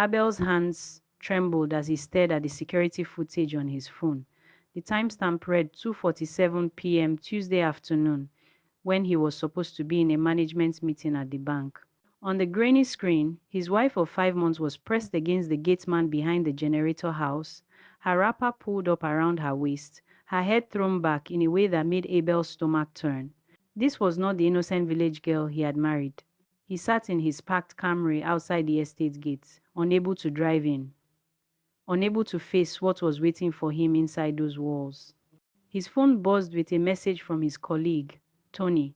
Abel's hands trembled as he stared at the security footage on his phone. The timestamp read 2:47 p.m. Tuesday afternoon, when he was supposed to be in a management meeting at the bank. On the grainy screen, his wife of 5 months was pressed against the gateman behind the generator house, her wrapper pulled up around her waist, her head thrown back in a way that made Abel's stomach turn. This was not the innocent village girl he had married. He sat in his parked Camry outside the estate gate, unable to drive in, unable to face what was waiting for him inside those walls. His phone buzzed with a message from his colleague, Tony.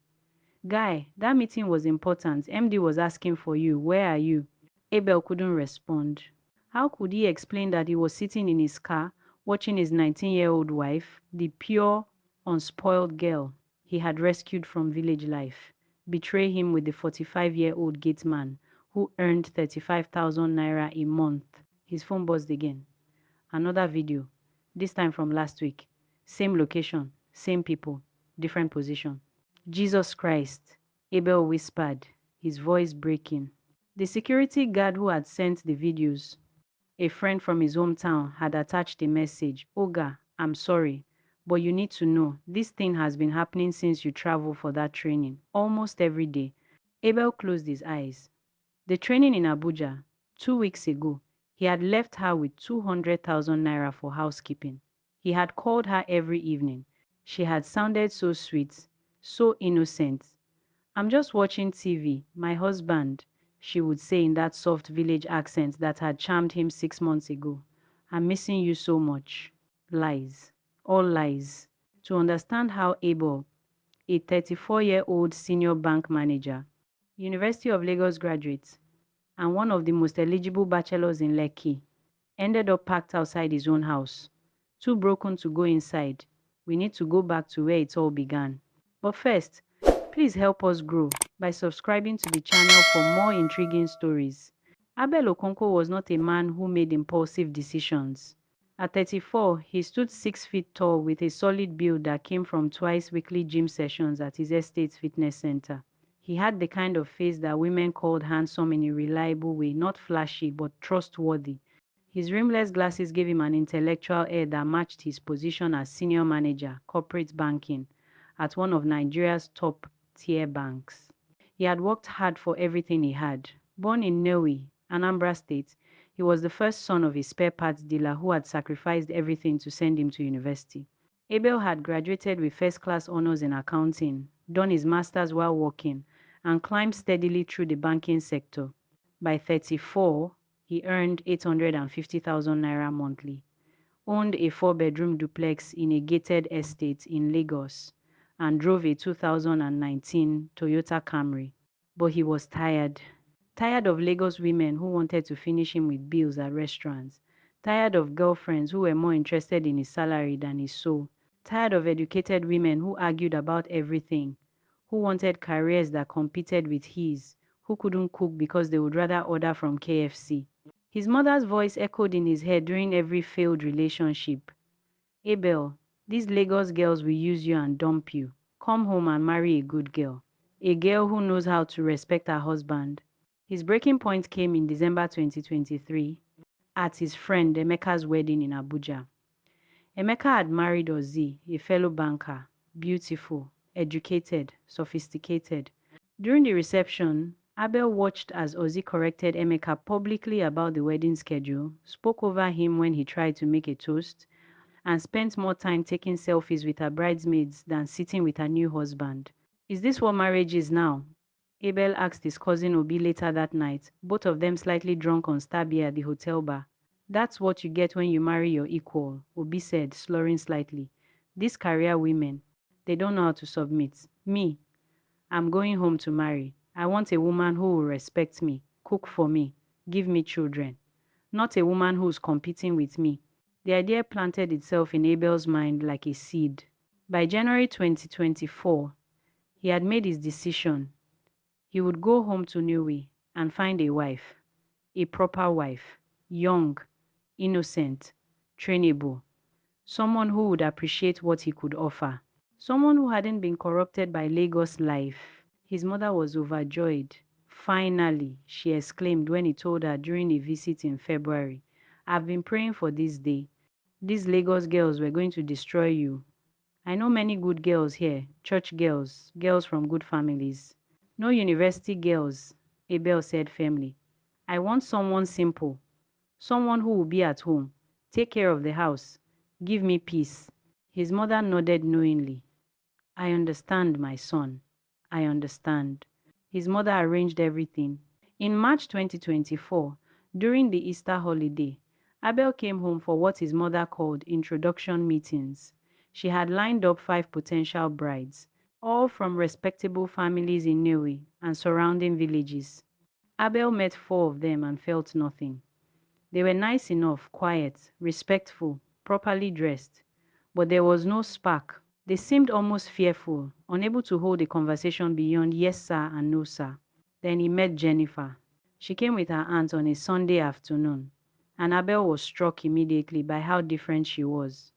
Guy, that meeting was important. MD was asking for you. Where are you? Abel couldn't respond. How could he explain that he was sitting in his car, watching his 19-year-old wife, the pure, unspoiled girl he had rescued from village life, betray him with the 45-year-old gateman who earned 35,000 naira a month? His phone buzzed again. Another video, this time from last week. Same location, same people, different position. Jesus Christ, Abel whispered, his voice breaking. The security guard who had sent the videos, a friend from his hometown, had attached a message. Oga, I'm sorry, but you need to know, this thing has been happening since you traveled for that training, almost every day. Abel closed his eyes. The training in Abuja, 2 weeks ago, he had left her with 200,000 naira for housekeeping. He had called her every evening. She had sounded so sweet, so innocent. I'm just watching TV. My husband, she would say in that soft village accent that had charmed him 6 months ago. I'm missing you so much. Lies. All lies. To understand how Abel, a 34-year-old senior bank manager, University of Lagos graduate, and one of the most eligible bachelors in Lekki, ended up packed outside his own house, too broken to go inside. We need to go back to where it all began. But first, please help us grow by subscribing to the channel for more intriguing stories. Abel Okonkwo was not a man who made impulsive decisions. At 34, he stood 6 feet tall with a solid build that came from twice weekly gym sessions at his estate's fitness center. He had the kind of face that women called handsome in a reliable way, not flashy but trustworthy. His rimless glasses gave him an intellectual air that matched his position as senior manager, corporate banking, at one of Nigeria's top-tier banks. He had worked hard for everything he had. Born in Newi, Anambra State, he was the first son of a spare parts dealer who had sacrificed everything to send him to university. Abel had graduated with first-class honors in accounting, done his master's while working, and climbed steadily through the banking sector. By 34, he earned 850,000 naira monthly, owned a 4-bedroom duplex in a gated estate in Lagos, and drove a 2019 Toyota Camry. But he was tired. Tired of Lagos women who wanted to finish him with bills at restaurants. Tired of girlfriends who were more interested in his salary than his soul. Tired of educated women who argued about everything, who wanted careers that competed with his, who couldn't cook because they would rather order from KFC. His mother's voice echoed in his head during every failed relationship. Abel, these Lagos girls will use you and dump you. Come home and marry a good girl. A girl who knows how to respect her husband. His breaking point came in December 2023 at his friend Emeka's wedding in Abuja. Emeka had married Ozzy, a fellow banker, beautiful, educated, sophisticated. During the reception, Abel watched as Ozzy corrected Emeka publicly about the wedding schedule, spoke over him when he tried to make a toast, and spent more time taking selfies with her bridesmaids than sitting with her new husband. Is this what marriage is now? Abel asked his cousin Obi later that night, both of them slightly drunk on star beer at the hotel bar. That's what you get when you marry your equal, Obi said, slurring slightly. These career women, they don't know how to submit. Me, I'm going home to marry. I want a woman who will respect me, cook for me, give me children. Not a woman who's competing with me. The idea planted itself in Abel's mind like a seed. By January 2024, he had made his decision. He would go home to Niue and find a wife, a proper wife, young, innocent, trainable, someone who would appreciate what he could offer, someone who hadn't been corrupted by Lagos life. His mother was overjoyed. Finally, she exclaimed when he told her during a visit in February. I've been praying for this day. These Lagos girls were going to destroy you. I know many good girls here, church girls, girls from good families. No university girls, Abel said firmly. I want someone simple, someone who will be at home, take care of the house, give me peace. His mother nodded knowingly. I understand, my son. I understand. His mother arranged everything. In March 2024, during the Easter holiday, Abel came home for what his mother called introduction meetings. She had lined up 5 potential brides, all from respectable families in Niue and surrounding villages. Abel met 4 of them and felt nothing. They were nice enough, quiet, respectful, properly dressed, but there was no spark. They seemed almost fearful, unable to hold a conversation beyond yes sir and no sir. Then he met Jennifer. She came with her aunt on a Sunday afternoon, and Abel was struck immediately by how different she was.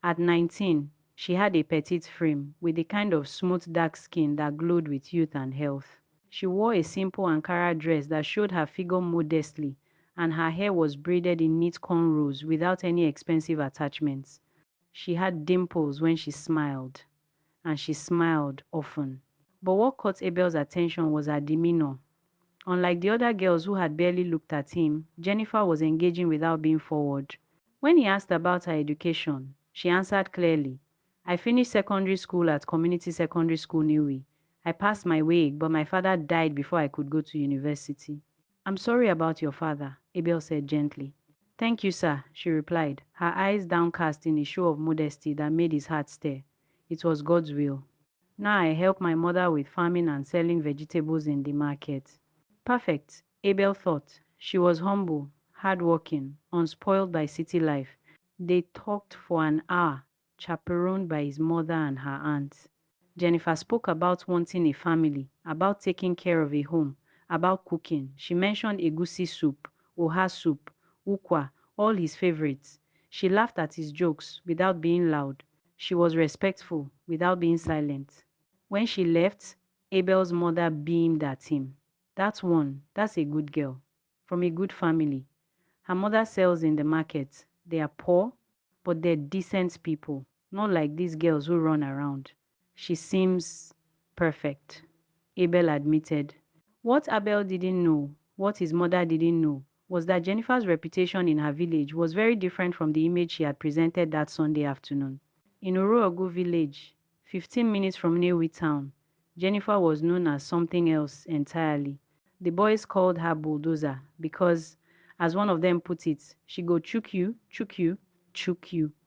At 19, she had a petite frame with the kind of smooth dark skin that glowed with youth and health. She wore a simple Ankara dress that showed her figure modestly, and her hair was braided in neat cornrows without any expensive attachments. She had dimples when she smiled, and she smiled often. But what caught Abel's attention was her demeanor. Unlike the other girls who had barely looked at him, Jennifer was engaging without being forward. When he asked about her education, she answered clearly, I finished secondary school at Community Secondary School Niue. I passed my WAEC, but my father died before I could go to university. I'm sorry about your father, Abel said gently. Thank you, sir, she replied, her eyes downcast in a show of modesty that made his heart stir. It was God's will. Now I help my mother with farming and selling vegetables in the market. Perfect, Abel thought. She was humble, hardworking, unspoiled by city life. They talked for an hour, chaperoned by his mother and her aunt. Jennifer spoke about wanting a family, about taking care of a home, about cooking. She mentioned egusi soup, oha soup, ukwa, all his favorites. She laughed at his jokes without being loud. She was respectful without being silent. When she left, Abel's mother beamed at him. That's one. That's a good girl. From a good family. Her mother sells in the market. They are poor, but they're decent people. Not like these girls who run around. She seems perfect, Abel admitted. What Abel didn't know, what his mother didn't know, was that Jennifer's reputation in her village was very different from the image she had presented that Sunday afternoon. In Orogu village, 15 minutes from Newi town, Jennifer was known as something else entirely. The boys called her bulldozer because, as one of them put it, she go chook you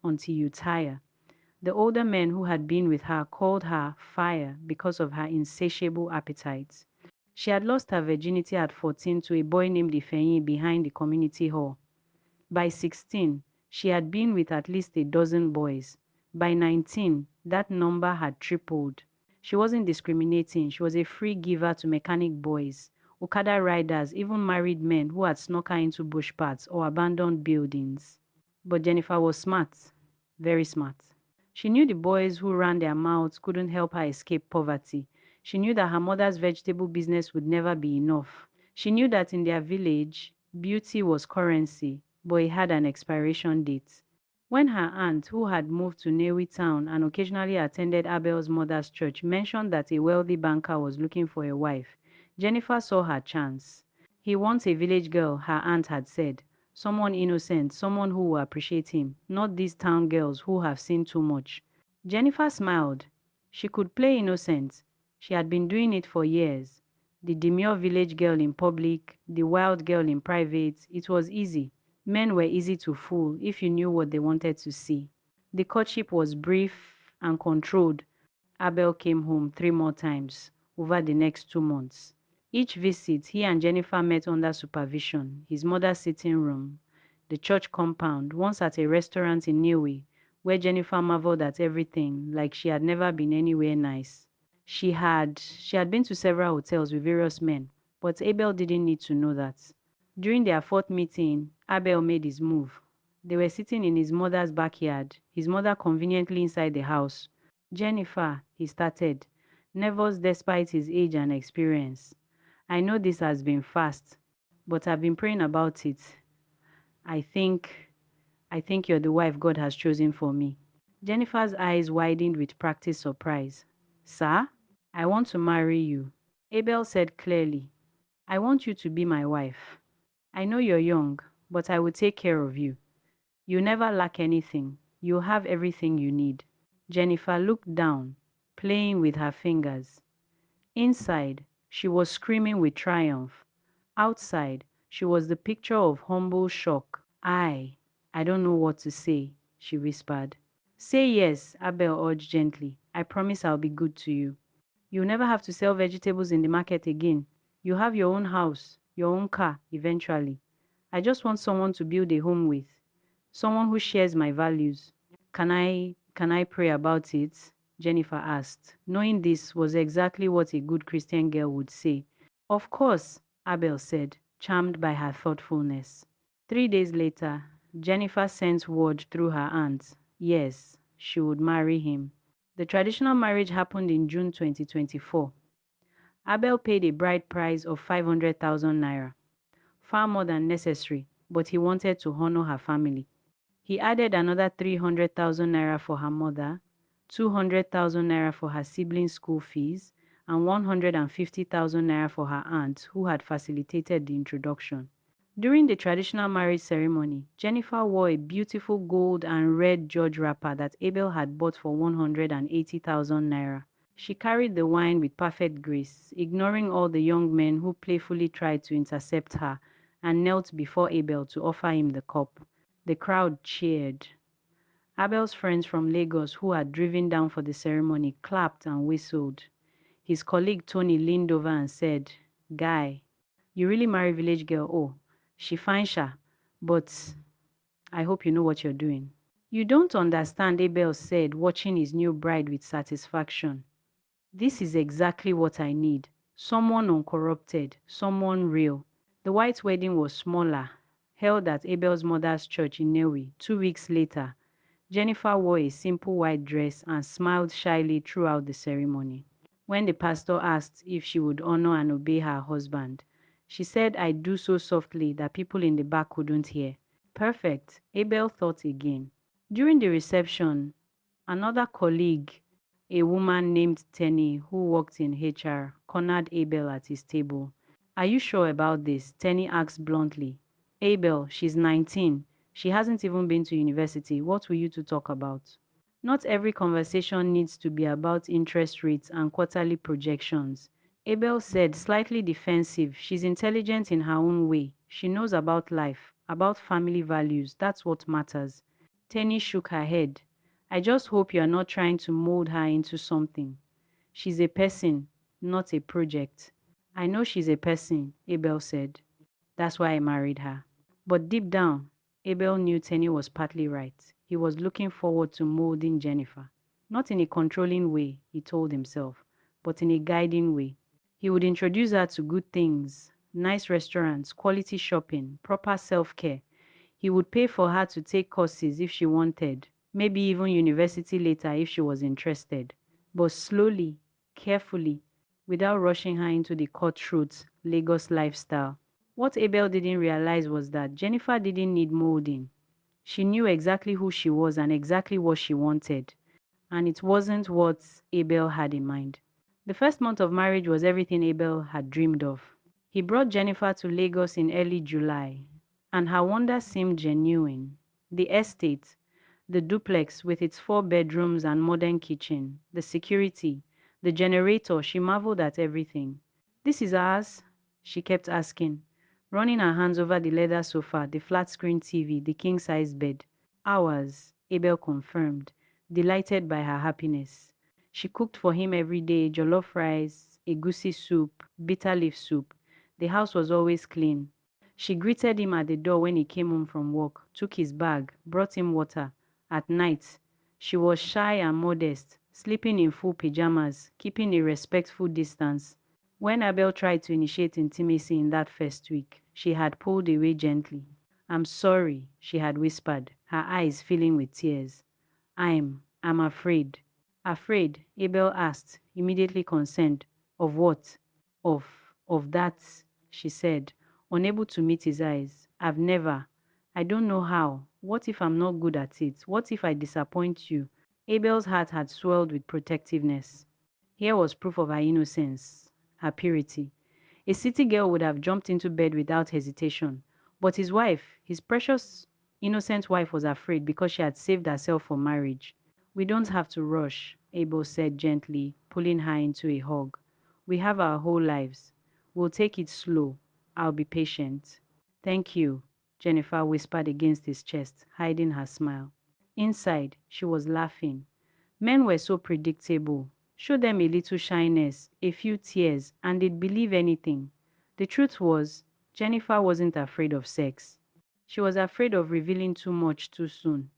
until you tire. The older men who had been with her called her fire because of her insatiable appetite. She had lost her virginity at 14 to a boy named Ifeanyi behind the community hall. By 16, she had been with at least a dozen boys. By 19, that number had tripled. She wasn't discriminating. She was a free giver to mechanic boys, Okada riders, even married men who had snuck her into bush paths or abandoned buildings. But Jennifer was smart, very smart. She knew the boys who ran their mouths couldn't help her escape poverty. She knew that her mother's vegetable business would never be enough. She knew that in their village, beauty was currency, but it had an expiration date. When her aunt, who had moved to Newi town and occasionally attended Abel's mother's church, mentioned that a wealthy banker was looking for a wife, Jennifer saw her chance. He wants a village girl, her aunt had said. Someone innocent, someone who will appreciate him, not these town girls who have seen too much. Jennifer smiled. She could play innocent. She had been doing it for years. The demure village girl in public, the wild girl in private, it was easy. Men were easy to fool if you knew what they wanted to see. The courtship was brief and controlled. Abel came home 3 more times over the next 2 months. Each visit, he and Jennifer met under supervision, his mother's sitting room, the church compound, once at a restaurant in Niue, where Jennifer marveled at everything like she had never been anywhere nice. She had been to several hotels with various men, but Abel didn't need to know that. During their fourth meeting, Abel made his move. They were sitting in his mother's backyard, his mother conveniently inside the house. Jennifer, he started, nervous despite his age and experience. I know this has been fast, but I've been praying about it. I think I think you're the wife God has chosen for me. Jennifer's eyes widened with practiced surprise. Sir, I want to marry you. Abel said clearly, I want you to be my wife. I know you're young, but I will take care of you. You never lack anything. You have everything you need. Jennifer looked down, playing with her fingers. Inside, she was screaming with triumph. Outside, she was the picture of humble shock. I don't know what to say, she whispered. Say yes, Abel urged gently. I promise I'll be good to you. You'll never have to sell vegetables in the market again. You have your own house, your own car, eventually. I just want someone to build a home with, someone who shares my values. Can I pray about it? Jennifer asked, knowing this was exactly what a good Christian girl would say. Of course, Abel said, charmed by her thoughtfulness. 3 days later, Jennifer sent word through her aunt. Yes, she would marry him. The traditional marriage happened in June 2024. Abel paid a bride price of 500,000 naira, far more than necessary, but he wanted to honor her family. He added another 300,000 naira for her mother, 200,000 naira for her siblings' school fees, and 150,000 naira for her aunt, who had facilitated the introduction. During the traditional marriage ceremony, Jennifer wore a beautiful gold and red George wrapper that Abel had bought for 180,000 naira. She carried the wine with perfect grace, ignoring all the young men who playfully tried to intercept her, and knelt before Abel to offer him the cup. The crowd cheered. Abel's friends from Lagos who had driven down for the ceremony clapped and whistled. His colleague Tony leaned over and said, Guy, you really marry village girl. Oh, she fine sha, but I hope you know what you're doing. You don't understand, Abel said, watching his new bride with satisfaction. This is exactly what I need. Someone uncorrupted, someone real. The white wedding was smaller, held at Abel's mother's church in Newi. 2 weeks later, Jennifer wore a simple white dress and smiled shyly throughout the ceremony. When the pastor asked if she would honor and obey her husband, she said, I do so softly that people in the back couldn't hear. Perfect, Abel thought again. During the reception, another colleague, a woman named Tenny who worked in HR, cornered Abel at his table. Are you sure about this? Tenny asked bluntly. Abel, she's 19. She hasn't even been to university. What will you two talk about? Not every conversation needs to be about interest rates and quarterly projections. Abel said, slightly defensive. She's intelligent in her own way. She knows about life, about family values. That's what matters. Tenny shook her head. I just hope you are not trying to mold her into something. She's a person, not a project. I know she's a person, Abel said. That's why I married her. But deep down, Abel knew Tenny was partly right. He was looking forward to molding Jennifer. Not in a controlling way, he told himself, but in a guiding way. He would introduce her to good things, nice restaurants, quality shopping, proper self-care. He would pay for her to take courses if she wanted, maybe even university later if she was interested. But slowly, carefully, without rushing her into the cutthroat Lagos lifestyle. What Abel didn't realize was that Jennifer didn't need molding. She knew exactly who she was and exactly what she wanted. And it wasn't what Abel had in mind. The first month of marriage was everything Abel had dreamed of. He brought Jennifer to Lagos in early July, and her wonder seemed genuine. The estate, the duplex with its 4 bedrooms and modern kitchen, the security, the generator, she marveled at everything. This is ours? She kept asking, running her hands over the leather sofa, the flat screen TV, the king-size bed. Ours, Abel confirmed, delighted by her happiness. She cooked for him every day, jollof rice, egusi soup, bitter leaf soup. The house was always clean. She greeted him at the door when he came home from work, took his bag, brought him water. At night, she was shy and modest, sleeping in full pajamas, keeping a respectful distance. When Abel tried to initiate intimacy in that first week, she had pulled away gently. I'm sorry, she had whispered, her eyes filling with tears. I'm afraid. Afraid, Abel asked, immediately concerned. Of what? Of of that, she said, unable to meet his eyes. I've never. I don't know how. What if I'm not good at it? What if I disappoint you? Abel's heart had swelled with protectiveness. Here was proof of her innocence, her purity. A city girl would have jumped into bed without hesitation. But his wife, his precious, innocent wife, was afraid because she had saved herself for marriage. We don't have to rush, Abel said gently, pulling her into a hug. We have our whole lives. We'll take it slow. I'll be patient. Thank you, Jennifer whispered against his chest, hiding her smile. Inside, she was laughing. Men were so predictable. Show them a little shyness, a few tears, and they'd believe anything. The truth was, Jennifer wasn't afraid of sex. She was afraid of revealing too much too soon.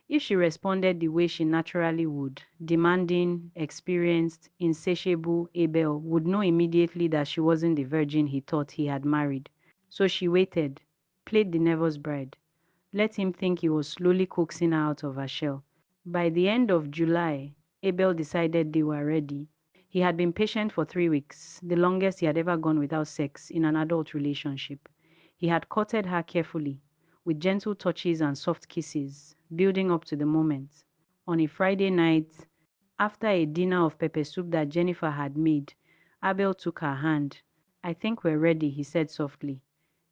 If she responded the way she naturally would, demanding, experienced, insatiable, Abel would know immediately that she wasn't the virgin he thought he had married. So she waited, played the nervous bride, let him think he was slowly coaxing her out of her shell. By the end of July, Abel decided they were ready. He had been patient for 3 weeks, the longest he had ever gone without sex in an adult relationship. He had courted her carefully, with gentle touches and soft kisses, building up to the moment. On a Friday night, after a dinner of pepper soup that Jennifer had made, Abel took her hand. I think we're ready, he said softly.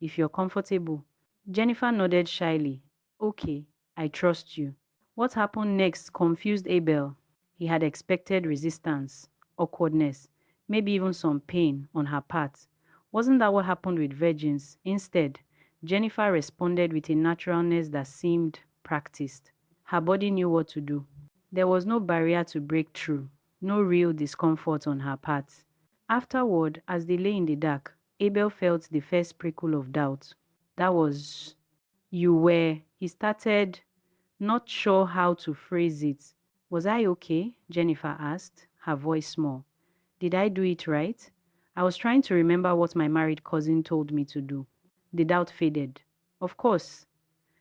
If you're comfortable. Jennifer nodded shyly. Okay, I trust you. What happened next confused Abel. He had expected resistance, awkwardness, maybe even some pain on her part. Wasn't that what happened with virgins? Instead, Jennifer responded with a naturalness that seemed practiced. Her body knew what to do. There was no barrier to break through, no real discomfort on her part. Afterward, as they lay in the dark, Abel felt the first prickle of doubt. That was, you were, he started, not sure how to phrase it. Was I okay? Jennifer asked, her voice small. Did I do it right? I was trying to remember what my married cousin told me to do. The doubt faded. Of course,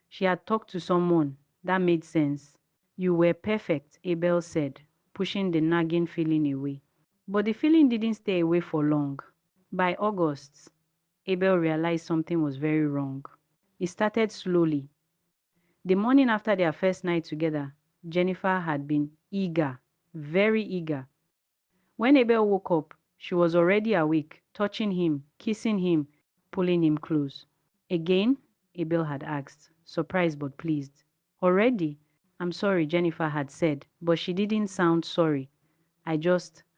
she had talked to someone. That made sense. You were perfect, Abel said, pushing the nagging feeling away. But the feeling didn't stay away for long. By August, Abel realized something was very wrong. It started slowly. The morning after their first night together, Jennifer had been eager, very eager. When Abel woke up, she was already awake, touching him, kissing him, pulling him close. Again? Abel had asked, surprised but pleased. Already? I'm sorry, Jennifer had said, but she didn't sound sorry. I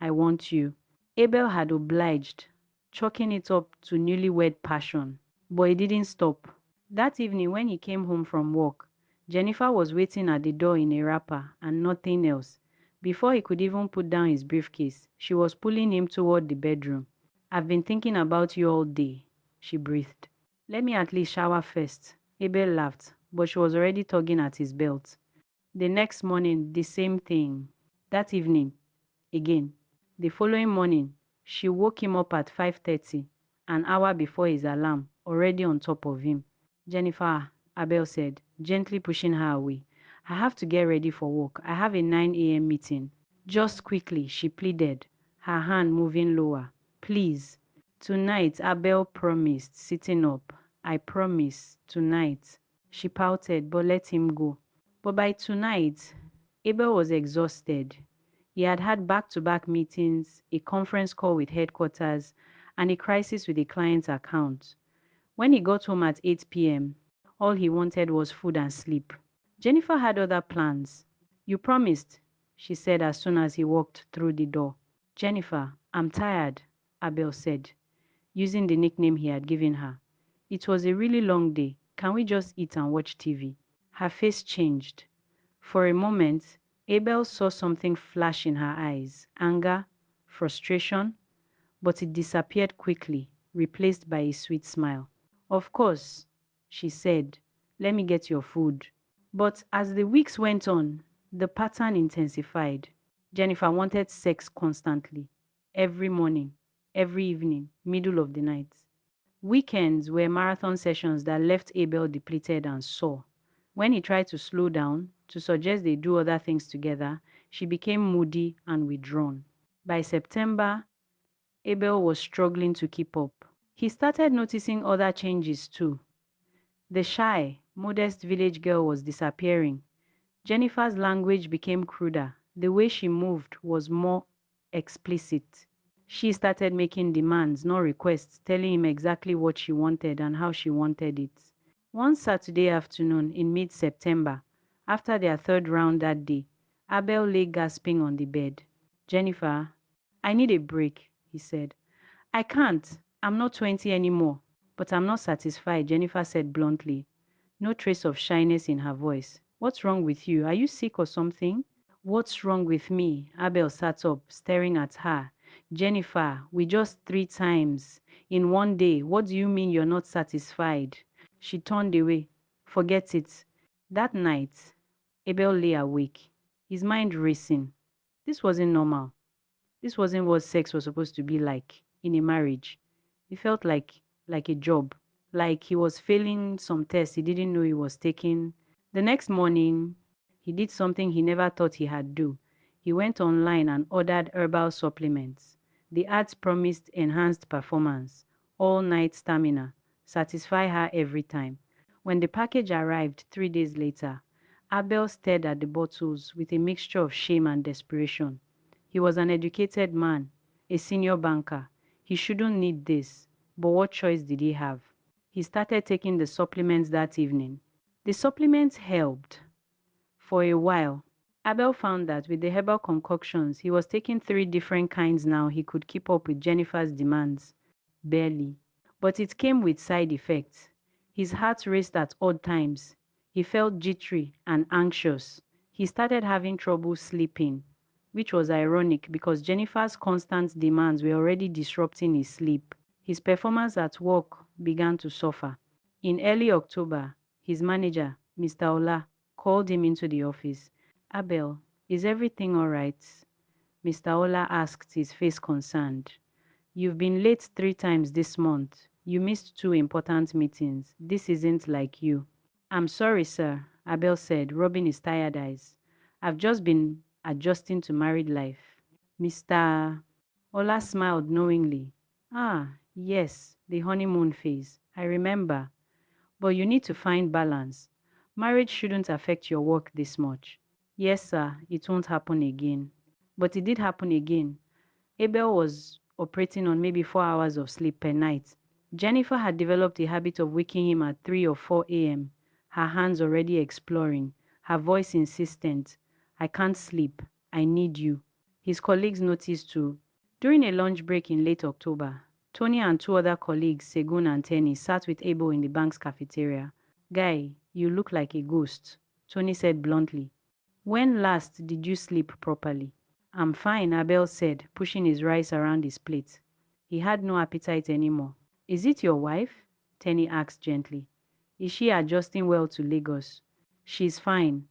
want you. Abel had obliged, chalking it up to newlywed passion. But it didn't stop. That evening, when he came home from work, Jennifer was waiting at the door in a wrapper and nothing else. Before he could even put down his briefcase, she was pulling him toward the bedroom. I've been thinking about you all day, she breathed. Let me at least shower first. Abel laughed, but she was already tugging at his belt. The next morning, the same thing. That evening, again. The following morning, she woke him up at 5:30, an hour before his alarm, already on top of him. Jennifer, Abel said, gently pushing her away. I have to get ready for work. I have a 9 a.m. meeting. Just quickly, she pleaded, her hand moving lower. Please. Tonight, Abel promised, sitting up. I promise, tonight. She pouted, but let him go. But by tonight, Abel was exhausted. He had had back-to-back meetings, a conference call with headquarters, and a crisis with a client's account. When he got home at 8 p.m., all he wanted was food and sleep. Jennifer had other plans. You promised, she said as soon as he walked through the door. Jennifer, I'm tired, Abel said, using the nickname he had given her. It was a really long day. Can we just eat and watch TV? Her face changed. For a moment, Abel saw something flash in her eyes, anger, frustration, but it disappeared quickly, replaced by a sweet smile. Of course, she said, let me get your food. But as the weeks went on, the pattern intensified. Jennifer wanted sex constantly, every morning, every evening, middle of the night. Weekends were marathon sessions that left Abel depleted and sore. When he tried to slow down, to suggest they do other things together, she became moody and withdrawn. By September, Abel was struggling to keep up. He started noticing other changes too. The shy, modest village girl was disappearing. Jennifer's language became cruder. The way she moved was more explicit. She started making demands, not requests, telling him exactly what she wanted and how she wanted it. One Saturday afternoon in mid September, after their third round that day, Abel lay gasping on the bed. Jennifer, I need a break, he said. I can't. I'm not 20 anymore. But I'm not satisfied, Jennifer said bluntly, no trace of shyness in her voice. What's wrong with you? Are you sick or something? What's wrong with me? Abel sat up, staring at her. Jennifer, we just 3 times. In one day, what do you mean you're not satisfied? She turned away. Forget it. That night, Abel lay awake, his mind racing. This wasn't normal. This wasn't what sex was supposed to be like in a marriage. It felt like a job, like he was failing some tests he didn't know he was taking. The next morning, he did something he never thought he had do. He went online and ordered herbal supplements. The ads promised enhanced performance, all night stamina, satisfy her every time. When the package arrived 3 days later, Abel stared at the bottles with a mixture of shame and desperation. He was an educated man, a senior banker. He shouldn't need this. But what choice did he have? He started taking the supplements that evening. The supplements helped. For a while, Abel found that with the herbal concoctions, he was taking 3 different kinds now he could keep up with Jennifer's demands. Barely. But it came with side effects. His heart raced at odd times. He felt jittery and anxious. He started having trouble sleeping, which was ironic because Jennifer's constant demands were already disrupting his sleep. His performance at work began to suffer. In early October, his manager, Mr. Ola, called him into the office. Abel, is everything all right? Mr. Ola asked, his face concerned. You've been late 3 times this month. You missed 2 important meetings. This isn't like you. I'm sorry, sir, Abel said, rubbing his tired eyes. I've just been adjusting to married life. Mr. Ola smiled knowingly. Ah, yes, the honeymoon phase. I remember. But you need to find balance. Marriage shouldn't affect your work this much. Yes, sir, it won't happen again. But it did happen again. Abel was operating on maybe 4 hours of sleep per night. Jennifer had developed a habit of waking him at 3 or 4 a.m., her hands already exploring, her voice insistent. I can't sleep. I need you. His colleagues noticed too. During a lunch break in late October, Tony and 2 other colleagues, Segun and Tenny, sat with Abel in the bank's cafeteria. Guy, you look like a ghost, Tony said bluntly. When last did you sleep properly? I'm fine, Abel said, pushing his rice around his plate. He had no appetite anymore. Is it your wife? Tenny asked gently. Is she adjusting well to Lagos? She's fine,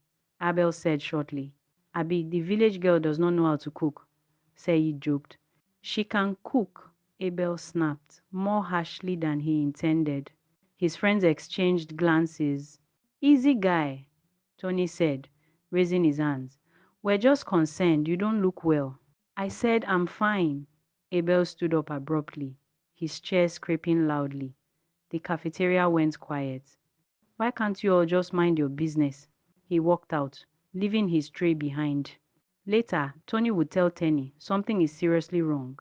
Abel said shortly. Abi, the village girl does not know how to cook, Sayi joked. She can cook, Abel snapped, more harshly than he intended. His friends exchanged glances. Easy guy, Tony said, raising his hands. We're just concerned you don't look well. I said I'm fine. Abel stood up abruptly, his chair scraping loudly. The cafeteria went quiet. Why can't you all just mind your business? He walked out, leaving his tray behind. Later, Tony would tell Tenny something is seriously wrong.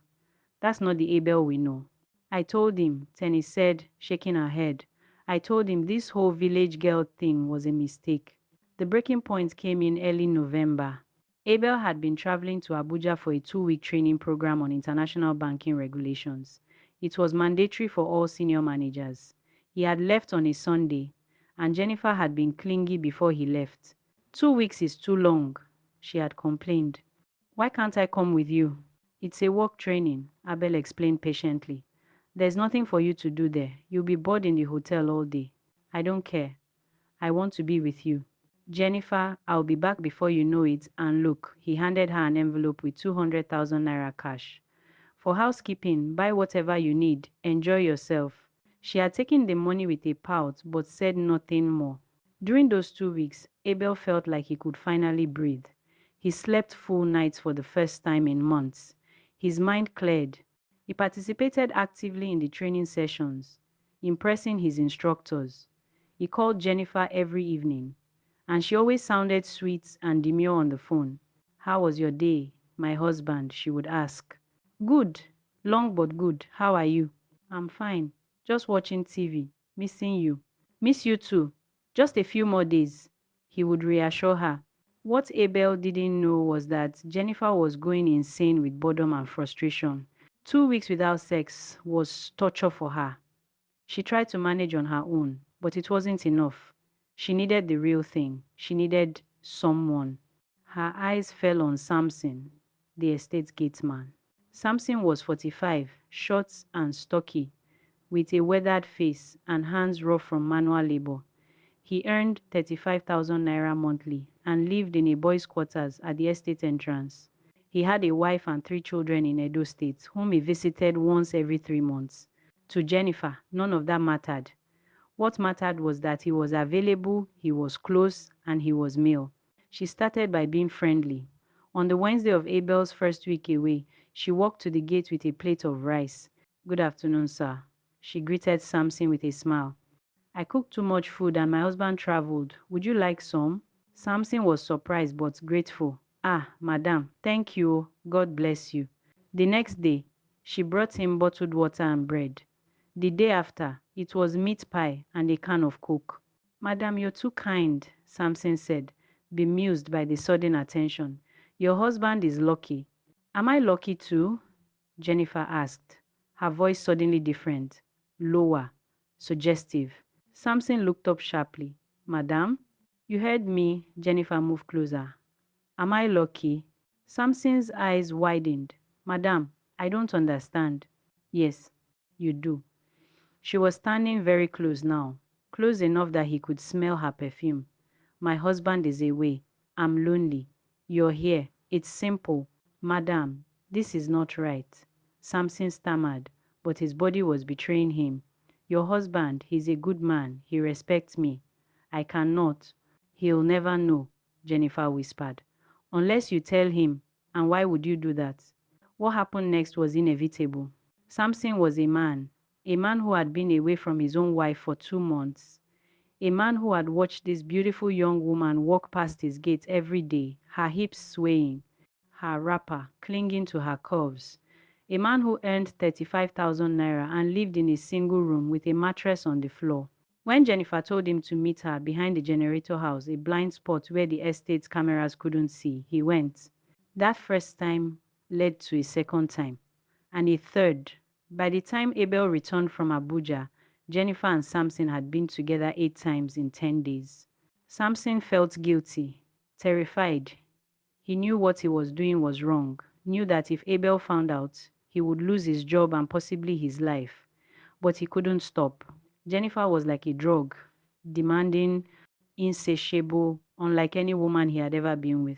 That's not the Abel we know. I told him, Tenny said, shaking her head. I told him this whole village girl thing was a mistake. The breaking point came in early November. Abel had been traveling to Abuja for a 2-week training program on international banking regulations. It was mandatory for all senior managers. He had left on a Sunday, and Jennifer had been clingy before he left. 2 weeks is too long, she had complained. Why can't I come with you? It's a work training, Abel explained patiently. There's nothing for you to do there. You'll be bored in the hotel all day. I don't care. I want to be with you. Jennifer, I'll be back before you know it. And look, he handed her an envelope with 200,000 naira cash. For housekeeping, buy whatever you need. Enjoy yourself. She had taken the money with a pout but said nothing more. During those 2 weeks, Abel felt like he could finally breathe. He slept full nights for the first time in months. His mind cleared. He participated actively in the training sessions, impressing his instructors. He called Jennifer every evening, and she always sounded sweet and demure on the phone. "How was your day, my husband?" she would ask. "Good, long but good. How are you?" "I'm fine. Just watching TV. Missing you." "Miss you too. Just a few more days," he would reassure her. What Abel didn't know was that Jennifer was going insane with boredom and frustration. 2 weeks without sex was torture for her. She tried to manage on her own, but it wasn't enough. She needed the real thing. She needed someone. Her eyes fell on Samson, the estate gateman. Samson was 45, short and stocky, with a weathered face and hands rough from manual labor. He earned 35,000 naira monthly and lived in a boys' quarters at the estate entrance. He had a wife and 3 children in Edo State, whom he visited once every 3 months. To Jennifer, none of that mattered. What mattered was that he was available, he was close, and he was male. She started by being friendly. On the Wednesday of Abel's first week away, she walked to the gate with a plate of rice. "Good afternoon, sir." She greeted Samson with a smile. "I cooked too much food and my husband traveled. Would you like some?" Samson was surprised but grateful. "Ah, madam, thank you. God bless you." The next day, she brought him bottled water and bread. The day after, it was meat pie and a can of coke. "Madam, you're too kind," Samson said, bemused by the sudden attention. "Your husband is lucky." "Am I lucky too?" Jennifer asked, her voice suddenly different, lower, suggestive. Samson looked up sharply. "Madam?" "You heard me." Jennifer moved closer. "Am I lucky?" Samson's eyes widened. "Madam, I don't understand." "Yes, you do." She was standing very close now, close enough that he could smell her perfume. "My husband is away. I'm lonely. You're here. It's simple." "Madam, this is not right." Samson stammered, but his body was betraying him. "Your husband, he's a good man. He respects me." "I cannot." "He'll never know," Jennifer whispered. "Unless you tell him. And why would you do that?" What happened next was inevitable. Samson was a man who had been away from his own wife for 2 months, a man who had watched this beautiful young woman walk past his gate every day, her hips swaying, her wrapper clinging to her curves, a man who earned 35,000 naira and lived in a single room with a mattress on the floor. When Jennifer told him to meet her behind the generator house, a blind spot where the estate's cameras couldn't see, he went. That first time led to a second time, and a third. By the time Abel returned from Abuja, Jennifer and Samson had been together 8 times in 10 days. Samson felt guilty, terrified. He knew what he was doing was wrong, knew that if Abel found out, he would lose his job and possibly his life. But he couldn't stop. Jennifer was like a drug, demanding, insatiable, unlike any woman he had ever been with.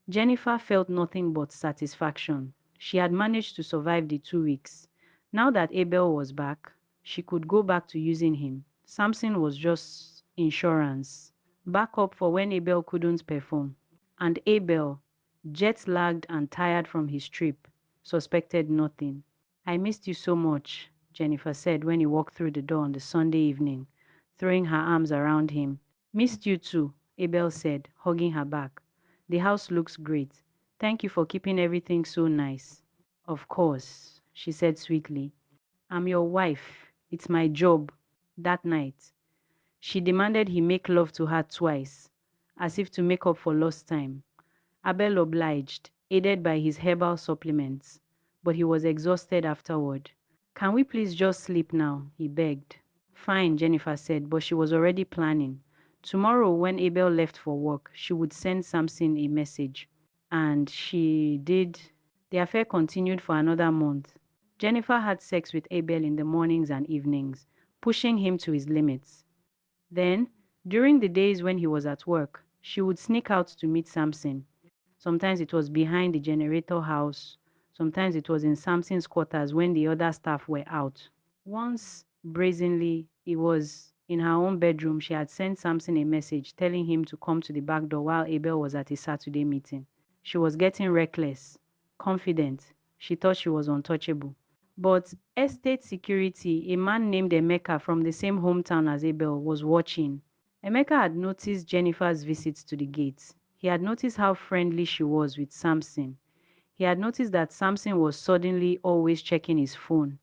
Jennifer felt nothing but satisfaction. She had managed to survive the 2 weeks. Now that Abel was back, she could go back to using him. Samson was just insurance, backup for when Abel couldn't perform. And Abel, jet lagged and tired from his trip, suspected nothing. "I missed you so much," Jennifer said when he walked through the door on the Sunday evening, throwing her arms around him. "Missed you too," Abel said, hugging her back. "The house looks great. Thank you for keeping everything so nice." "Of course," she said sweetly. "I'm your wife. It's my job." That night, she demanded he make love to her twice, as if to make up for lost time. Abel obliged, aided by his herbal supplements, but he was exhausted afterward. "Can we please just sleep now?" he begged. "Fine," Jennifer said, but she was already planning. Tomorrow, when Abel left for work, she would send Samson a message. And she did. The affair continued for another month. Jennifer had sex with Abel in the mornings and evenings, pushing him to his limits. Then, during the days when he was at work, she would sneak out to meet Samson. Sometimes it was behind the generator house. Sometimes it was in Samson's quarters when the other staff were out. Once, brazenly, it was in her own bedroom, she had sent Samson a message telling him to come to the back door while Abel was at a Saturday meeting. She was getting reckless, confident. She thought she was untouchable. But estate security, a man named Emeka from the same hometown as Abel, was watching. Emeka had noticed Jennifer's visits to the gate. He had noticed how friendly she was with Samson. He had noticed that Samson was suddenly always checking his phone,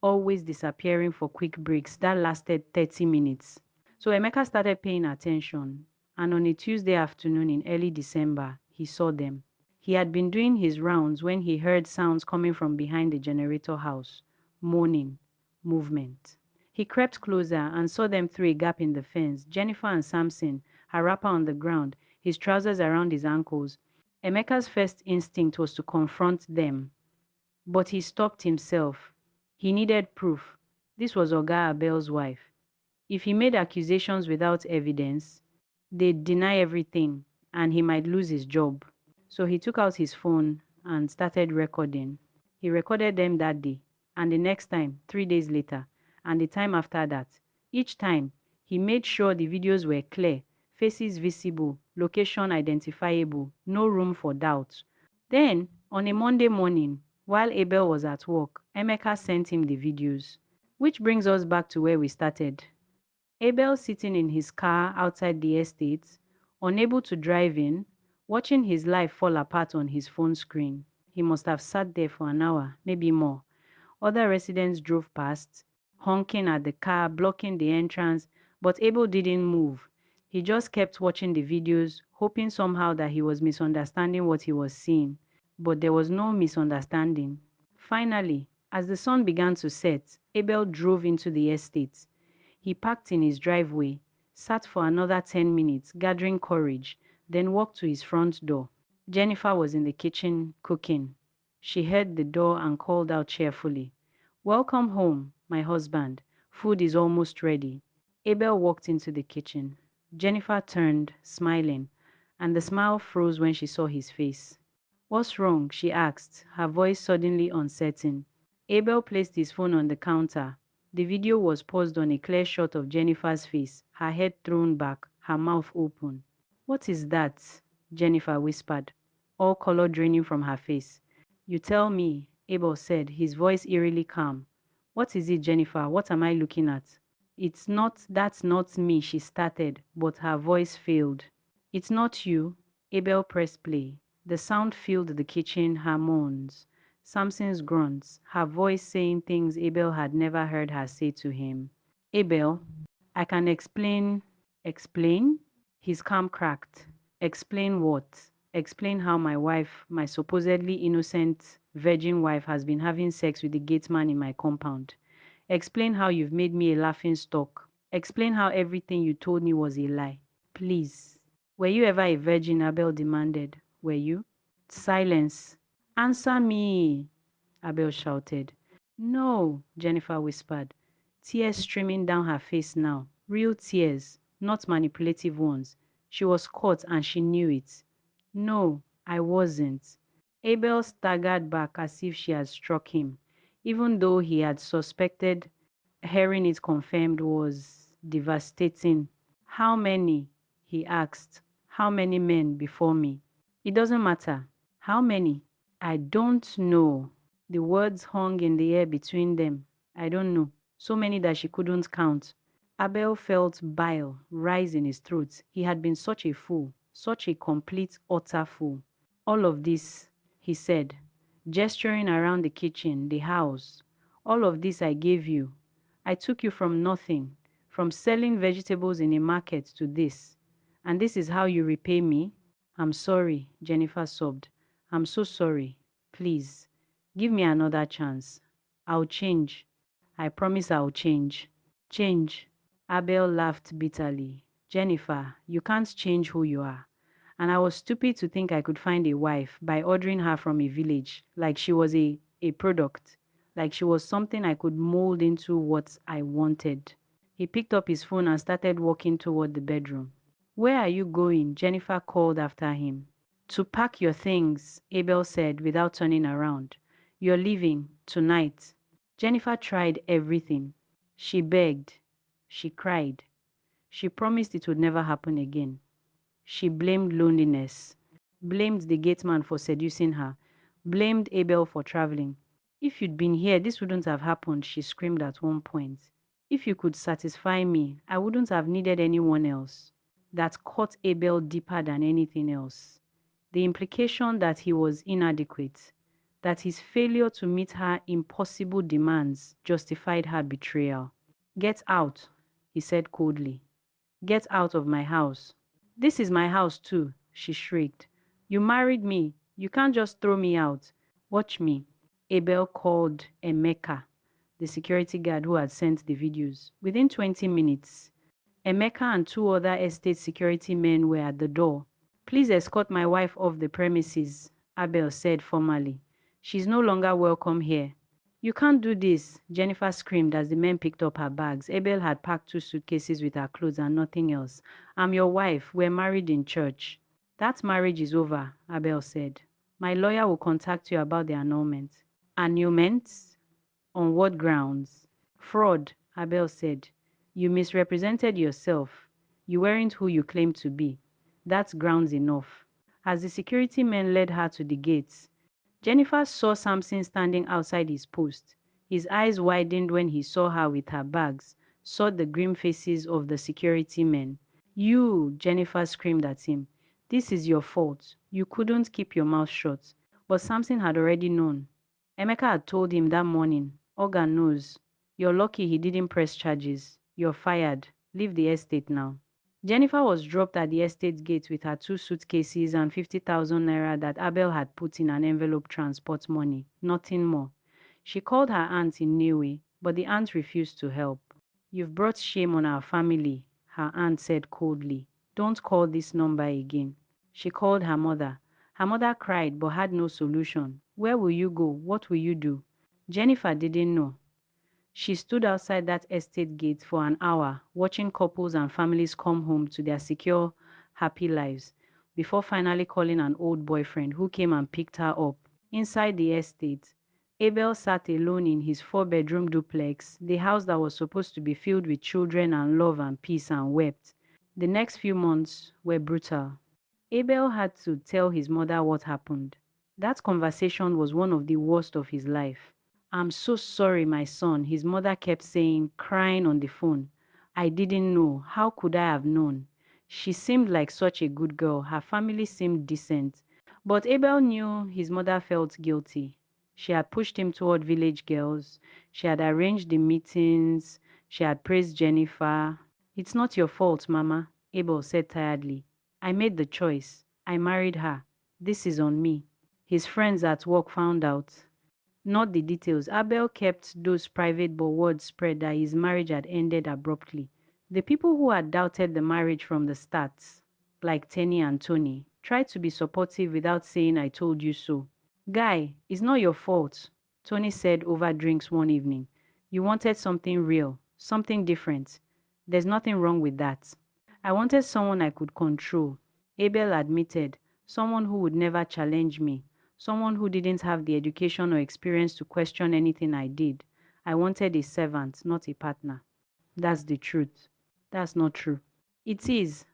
always disappearing for quick breaks that lasted 30 minutes. So Emeka started paying attention, and on a Tuesday afternoon in early December, he saw them. He had been doing his rounds when he heard sounds coming from behind the generator house, moaning, movement. He crept closer and saw them through a gap in the fence, Jennifer and Samson, her wrapper on the ground, his trousers around his ankles. Emeka's first instinct was to confront them, but he stopped himself. He needed proof. This was Oga Abel's wife. If he made accusations without evidence, they'd deny everything and he might lose his job. So he took out his phone and started recording. He recorded them that day, and the next time, 3 days later, and the time after that. Each time, he made sure the videos were clear, faces visible, location identifiable, no room for doubt. Then, on a Monday morning, while Abel was at work, Emeka sent him the videos. Which brings us back to where we started. Abel sitting in his car outside the estate, unable to drive in, watching his life fall apart on his phone screen. He must have sat there for an hour, maybe more. Other residents drove past, honking at the car, blocking the entrance, but Abel didn't move. He just kept watching the videos, hoping somehow that he was misunderstanding what he was seeing. But there was no misunderstanding. Finally, as the sun began to set, Abel drove into the estate. He parked in his driveway, sat for another 10 minutes, gathering courage, then walked to his front door. Jennifer was in the kitchen cooking. She heard the door and called out cheerfully, "Welcome home, my husband. Food is almost ready." Abel walked into the kitchen. Jennifer turned, smiling, and the smile froze when she saw his face. "What's wrong?" she asked, her voice suddenly uncertain. Abel placed his phone on the counter. The video was paused on a clear shot of Jennifer's face, her head thrown back, her mouth open. "What is that?" Jennifer whispered, all color draining from her face. "You tell me," Abel said, his voice eerily calm. "What is it, Jennifer? What am I looking at?" That's not me," she started, but her voice failed. "It's not you." Abel pressed play. The sound filled the kitchen, her moans, Samson's grunts, her voice saying things Abel had never heard her say to him. "Abel, I can explain." "Explain?" His calm cracked. "Explain what?" "Explain how my wife, my supposedly innocent virgin wife, has been having sex with the gateman in my compound. Explain how you've made me a laughing stock. Explain how everything you told me was a lie. Please." "Were you ever a virgin?" Abel demanded. "Were you?" Silence. "Answer me," Abel shouted. "No," Jennifer whispered, tears streaming down her face now. Real tears, not manipulative ones. She was caught and she knew it. "No, I wasn't." Abel staggered back as if she had struck him, even though he had suspected. Hearing it confirmed was devastating. "How many?" he asked. "How many men before me?" "It doesn't matter." "How many?" "I don't know." The words hung in the air between them. "I don't know." So many that she couldn't count. Abel felt bile rise in his throat. He had been such a fool, such a complete, utter fool. "All of this," he said, gesturing around the kitchen, the house. "All of this I gave you. I took you from nothing, from selling vegetables in a market to this. And this is how you repay me?" "I'm sorry," Jennifer sobbed. "I'm so sorry. Please, give me another chance. I'll change. I promise I'll change." "Change?" Abel laughed bitterly. "Jennifer, you can't change who you are. And I was stupid to think I could find a wife by ordering her from a village, like she was a product, like she was something I could mold into what I wanted." He picked up his phone and started walking toward the bedroom. "Where are you going?" Jennifer called after him. "To pack your things," Abel said without turning around. "You're leaving tonight." Jennifer tried everything. She begged. She cried. She promised it would never happen again. She blamed loneliness, blamed the gateman for seducing her, blamed Abel for traveling. If you'd been here, this wouldn't have happened, she screamed at one point. If you could satisfy me, I wouldn't have needed anyone else. That caught Abel deeper than anything else. The implication that he was inadequate, that his failure to meet her impossible demands justified her betrayal. Get out, he said coldly. Get out of my house. This is my house too, she shrieked. You married me. You can't just throw me out. Watch me. Abel called Emeka, the security guard who had sent the videos. Within 20 minutes, Emeka and two other estate security men were at the door. Please escort my wife off the premises, Abel said formally. She's no longer welcome here. You can't do this, Jennifer screamed as the men picked up her bags. Abel had packed two suitcases with her clothes and nothing else. I'm your wife. We're married in church. That marriage is over, Abel said. My lawyer will contact you about the annulment. Annulment? On what grounds? Fraud, Abel said. You misrepresented yourself. You weren't who you claimed to be. That's grounds enough. As the security men led her to the gates, Jennifer saw Samson standing outside his post. His eyes widened when he saw her with her bags, saw the grim faces of the security men. You, Jennifer screamed at him. This is your fault. You couldn't keep your mouth shut. But Samson had already known. Emeka had told him that morning. Oga knows. You're lucky he didn't press charges. You're fired. Leave the estate now. Jennifer was dropped at the estate gate with her two suitcases and 50,000 naira that Abel had put in an envelope transport money, nothing more. She called her aunt in Niue, but the aunt refused to help. You've brought shame on our family, her aunt said coldly. Don't call this number again. She called her mother. Her mother cried but had no solution. Where will you go? What will you do? Jennifer didn't know. She stood outside that estate gate for an hour, watching couples and families come home to their secure, happy lives, before finally calling an old boyfriend who came and picked her up. Inside the estate, Abel sat alone in his four-bedroom duplex, the house that was supposed to be filled with children and love and peace, and wept. The next few months were brutal. Abel had to tell his mother what happened. That conversation was one of the worst of his life. I'm so sorry, my son, his mother kept saying, crying on the phone. I didn't know. How could I have known? She seemed like such a good girl. Her family seemed decent. But Abel knew his mother felt guilty. She had pushed him toward village girls. She had arranged the meetings. She had praised Jennifer. It's not your fault, Mama, Abel said tiredly. I made the choice. I married her. This is on me. His friends at work found out. Not the details. Abel kept those private, but word spread that his marriage had ended abruptly. The people who had doubted the marriage from the start, like Tenny and Tony, tried to be supportive without saying I told you so. Guy, it's not your fault, Tony said over drinks one evening. You wanted something real, something different. There's nothing wrong with that. I wanted someone I could control. Abel admitted, someone who would never challenge me, someone who didn't have the education or experience to question anything I did. I wanted a servant, not a partner. That's the truth. That's not true. It is.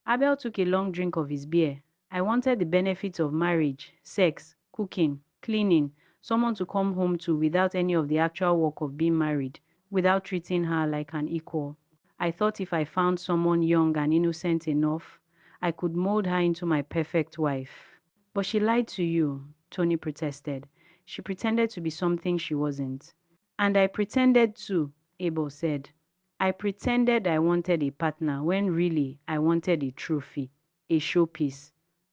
Abel took a long drink of his beer. I wanted the benefits of marriage, sex, cooking, cleaning, someone to come home to without any of the actual work of being married, without treating her like an equal. I thought if I found someone young and innocent enough, I could mold her into my perfect wife. But she lied to you, Tony protested. She pretended to be something she wasn't. And I pretended too, Abel said. I pretended I wanted a partner when really I wanted a trophy, a showpiece.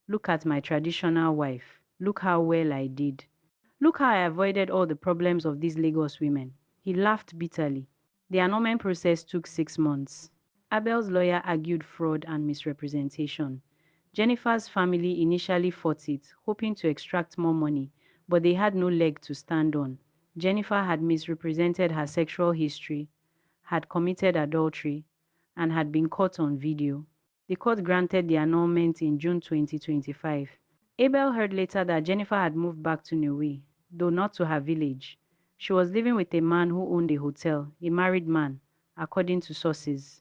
Look at my traditional wife. Look how well I did. Look how I avoided all the problems of these Lagos women. He laughed bitterly. The annulment process took 6 months. Abel's lawyer argued fraud and misrepresentation. Jennifer's family initially fought it, hoping to extract more money, but they had no leg to stand on. Jennifer had misrepresented her sexual history, had committed adultery, and had been caught on video. The court granted the annulment in June 2025. Abel heard later that Jennifer had moved back to Niue, though not to her village. She was living with a man who owned a hotel, a married man, according to sources.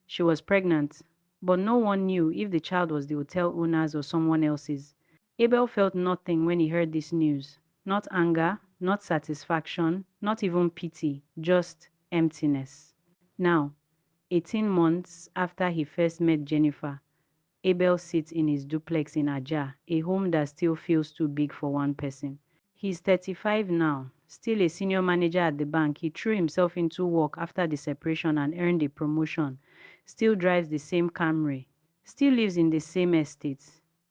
She was pregnant, but no one knew if the child was the hotel owner's or someone else's. Abel felt nothing when he heard this news. Not anger, Not satisfaction, not even pity, just emptiness. Now, 18 months after he first met Jennifer, Abel sits in his duplex in Aja, a home that still feels too big for one person. He's 35 now, still a senior manager at the bank. He threw himself into work after the separation and earned a promotion. Still drives the same Camry. Still lives in the same estate.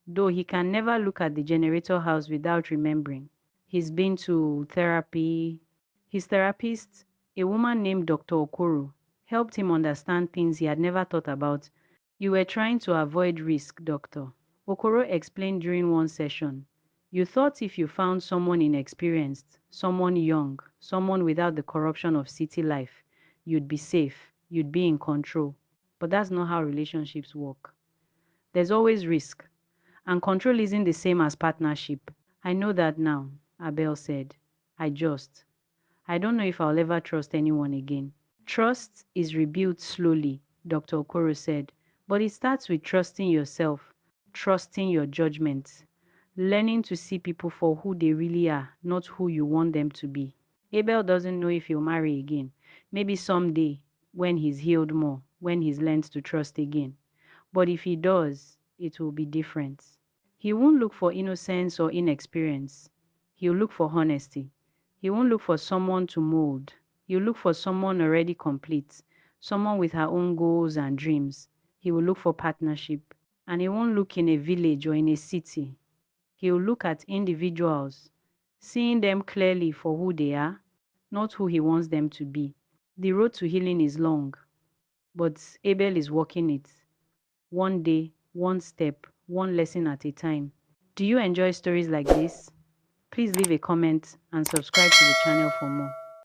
Though he can never look at the generator house without remembering. He's been to therapy. His therapist, a woman named Dr. Okoro, helped him understand things he had never thought about. You were trying to avoid risk, doctor. Okoro explained during one session. You thought if you found someone inexperienced, someone young, someone without the corruption of city life, you'd be safe, you'd be in control. But that's not how relationships work. There's always risk, and control isn't the same as partnership. I know that now, Abel said. I don't know if I'll ever trust anyone again. Trust is rebuilt slowly, Dr. Okoro said, but it starts with trusting yourself, trusting your judgments, learning to see people for who they really are, not who you want them to be. Abel doesn't know if he'll marry again. Maybe someday, when he's healed more, when he's learned to trust again. But if he does, it will be different. He won't look for innocence or inexperience. He'll look for honesty. He won't look for someone to mold. He'll look for someone already complete, someone with her own goals and dreams. He will look for partnership. And he won't look in a village or in a city. He'll look at individuals, seeing them clearly for who they are, not who he wants them to be. The road to healing is long, but Abel is walking it. One day, one step, one lesson at a time. Do you enjoy stories like this? Please leave a comment and subscribe to the channel for more.